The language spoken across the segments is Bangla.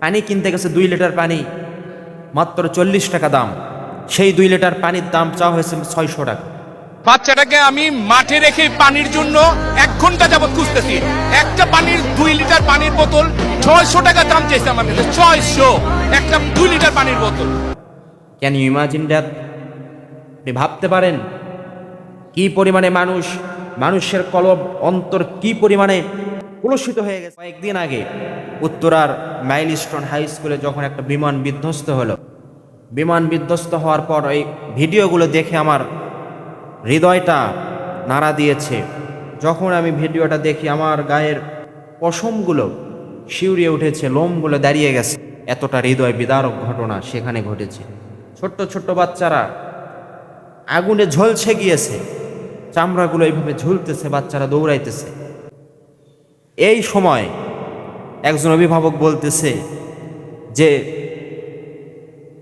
পানি কিনতে গেছে 2 লিটার পানি মাত্র 40 টাকা দাম। সেই 2 লিটার পানির দাম চাওয়া হয়েছে 600 টাকা। বাচ্চাটাকে আমি মাঠে রেখে পানির জন্য 1 ঘন্টা যাবত খুঁজতেছি। একটা পানির 2 লিটার পানির বোতল 600 টাকা দাম চাইছে আমার কাছে। 600 একটা 2 লিটার পানির বোতল। Can you imagine that? আপনি ভাবতে পারেন কি পরিমাণে মানুষের কলব অন্তর কি পরিমাণে কলুষিত হয়ে গেছে। কয়েকদিন আগে উত্তরার মাইলস্টোন হাই স্কুলে যখন একটা বিমান বিধ্বস্ত হলো, বিমান বিধ্বস্ত হওয়ার পর এই ভিডিওগুলো দেখে আমার হৃদয়টা নাড়া দিয়েছে। যখন আমি ভিডিওটা দেখি আমার গায়ের পশমগুলো শিউরিয়ে উঠেছে, লোমগুলো দাঁড়িয়ে গেছে। এতটা হৃদয় বিদারক ঘটনা সেখানে ঘটেছে। ছোট্ট ছোট্ট বাচ্চারা আগুনে ঝলসে গিয়েছে, চামড়াগুলো এইভাবে ঝুলতেছে, বাচ্চারা দৌড়াইতেছে। এই সময় একজন অভিভাবক বলতেছে যে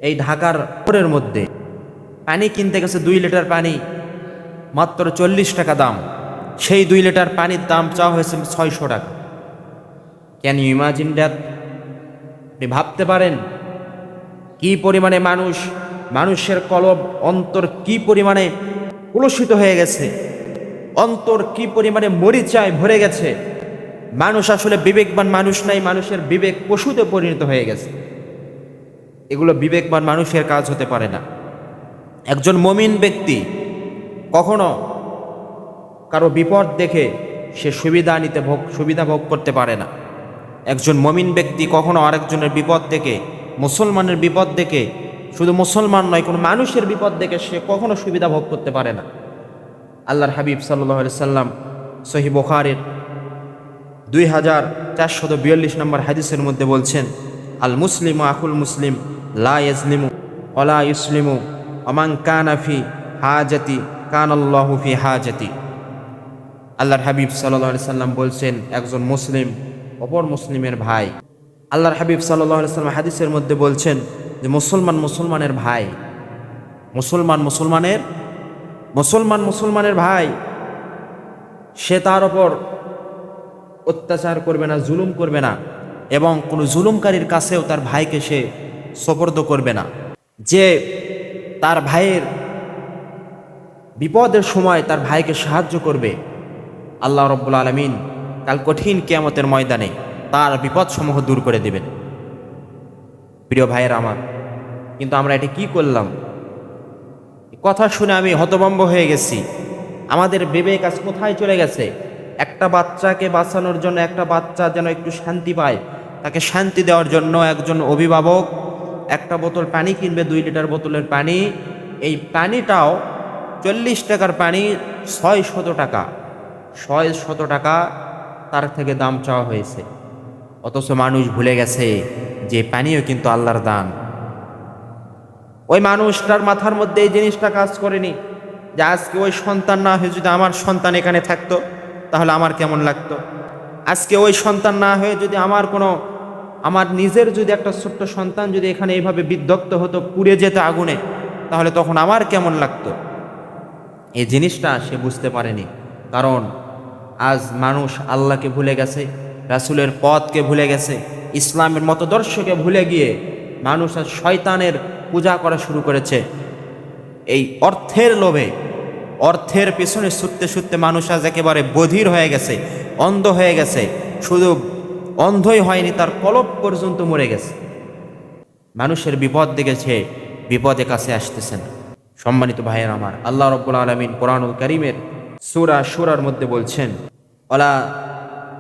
এই ঢাকার শহরের মধ্যে পানি কিনতে গেছে 2 লিটার পানি মাত্র 40 টাকা দাম। সেই 2 লিটার পানির দাম চাওয়া হয়েছে 600 টাকা। Can you imagine that? আপনি ভাবতে পারেন কি পরিমাণে মানুষের কলব অন্তর কি পরিমাণে কলুষিত হয়ে গেছে, অন্তর কি পরিমাণে মরিচায় ভরে গেছে। মানুষ আসলে বিবেকবান মানুষ নাই, মানুষের বিবেক পশুতে পরিণত হয়ে গেছে। এগুলো বিবেকবান মানুষের কাজ হতে পারে না। একজন মুমিন ব্যক্তি কখনো কারো বিপদ দেখে সে সুবিধা ভোগ করতে পারে না। একজন মুমিন ব্যক্তি কখনো আরেকজনের বিপদ দেখে, মুসলমানের বিপদ দেখে, শুধু মুসলমান নয় কোনো মানুষের বিপদ দেখে সে কখনো সুবিধা ভোগ করতে পারে না। আল্লাহর হাবিব সাল্লাল্লাহু আলাইহি সাল্লাম সহিহ বুখারীর 2442 নম্বর হাদিসের মধ্যে বলছেন, আল মুসলিমু আখুল মুসলিম লা ইয়াজলিমু ওয়ালা ইউসলিমু ওমান কানা ফি হাজাতি কানাল্লাহু ফি হাজাতি। আল্লাহর হাবিব সাল্লাল্লাহু আলাইহি সাল্লাম বলছেন, একজন মুসলিম অপর মুসলিমের ভাই। আল্লাহর হাবিব সাল্লাল্লাহু আলাইহি সাল্লাম হাদিসের মধ্যে বলছেন যে মুসলমানের ভাই, মুসলমানের ভাই, সে তার ওপর অত্যাচার করবে না, জুলুম করবে না, এবং কোনো জুলুমকারীর কাছেও তার ভাইকে সে সোপর্দ করবে না। যে তার ভাইয়ের বিপদের সময় তার ভাইকে সাহায্য করবে, আল্লাহ রাব্বুল আলামিন কাল কঠিন কিয়ামতের ময়দানে তার বিপদসমূহ দূর করে দেবেন। প্রিয় ভাইয়ের আমার, কিন্তু আমরা এটা কি করলাম? কথা শুনে আমি হতভম্ব হয়ে গেছি। আমাদের বিবেক আজ কোথায় চলে গেছে? একটা বাচ্চাকে বাঁচানোর জন্য, একটা বাচ্চা যেন একটু শান্তি পায়, তাকে শান্তি দেওয়ার জন্য একজন অভিভাবক একটা বোতল পানি কিনবে, 2 লিটার বোতলের পানি। এই পানিটাও 40 টাকার পানি 600 টাকা, 600 টাকা তার থেকে দাম চাওয়া হয়েছে। অথচ মানুষ ভুলে গেছে যে পানিও কিন্তু আল্লাহর দান। ওই মানুষটার মাথার মধ্যে এই জিনিসটা কাজ করেনি যে আজকে ওই সন্তান না হয়ে যদি আমার সন্তান এখানে থাকতো তাহলে আমার কেমন লাগতো। আজকে ওই সন্তান না হয়ে যদি আমার নিজের যদি একটা ছোট্ট সন্তান যদি এখানে এইভাবে বিদ্ধক্ত হতো, পুড়ে যেত আগুনে, তাহলে তখন আমার কেমন লাগতো। এই জিনিসটা সে বুঝতে পারেনি। কারণ আজ মানুষ আল্লাহকে ভুলে গেছে, রাসূলের পথকে ভুলে গেছে, ইসলামের মতদর্শকে ভুলে গিয়ে মানুষ আজ শয়তানের পূজা করা শুরু করেছে। এই অর্থের লোভে, অর্থের পেছনে ছুটতে মানুষ আজ একেবারে বধির হয়ে গেছে, অন্ধ হয়ে গেছে। শুধু অন্ধই হয়নি, তার কলব পর্যন্ত মরে গেছে। মানুষের বিপদ দেখেছে, বিপদে কাছে আসতেছে না। সম্মানিত ভাইয়ের আমার, আল্লাহ রাব্বুল আলামিন কোরআনুল কারীমের সূরা সূরার মধ্যে বলছেন, ওয়ালা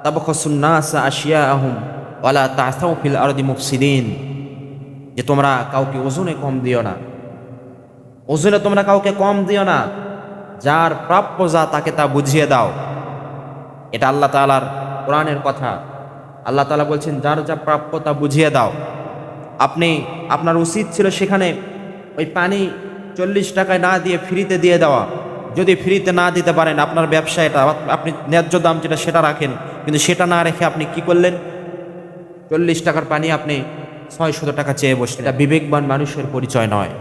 তাবখাসুন নাস আশিয়াআহুম ওয়ালা তা'সাউ ফিল আরদি মুফসিদিন, যে তোমরা কাউকে ওজনে কম দিও না, ওজনে তোমরা কাউকে কম দিও না, যার প্রাপ্য যা তাকে তা বুঝিয়ে দাও। এটা আল্লাহ তাআলার কোরআনের কথা। আল্লাহ তাআলা বলছেন যার যা প্রাপ্য তা বুঝিয়ে দাও। আপনার উচিত ছিল সেখানে ওই পানি 40 টাকায় না দিয়ে ফ্রিতে দিয়ে দেওয়া। যদি ফ্রিতে না দিতে পারেন, আপনার ব্যবসা এটা, আপনি ন্যায্য দাম যেটা সেটা রাখেন, কিন্তু সেটা না রেখে আপনি কি করলেন? 40 টাকার পানি আপনি 600 টাকা চেয়ে বসলেন। এটা বিবেকবান মানুষের পরিচয় নয়।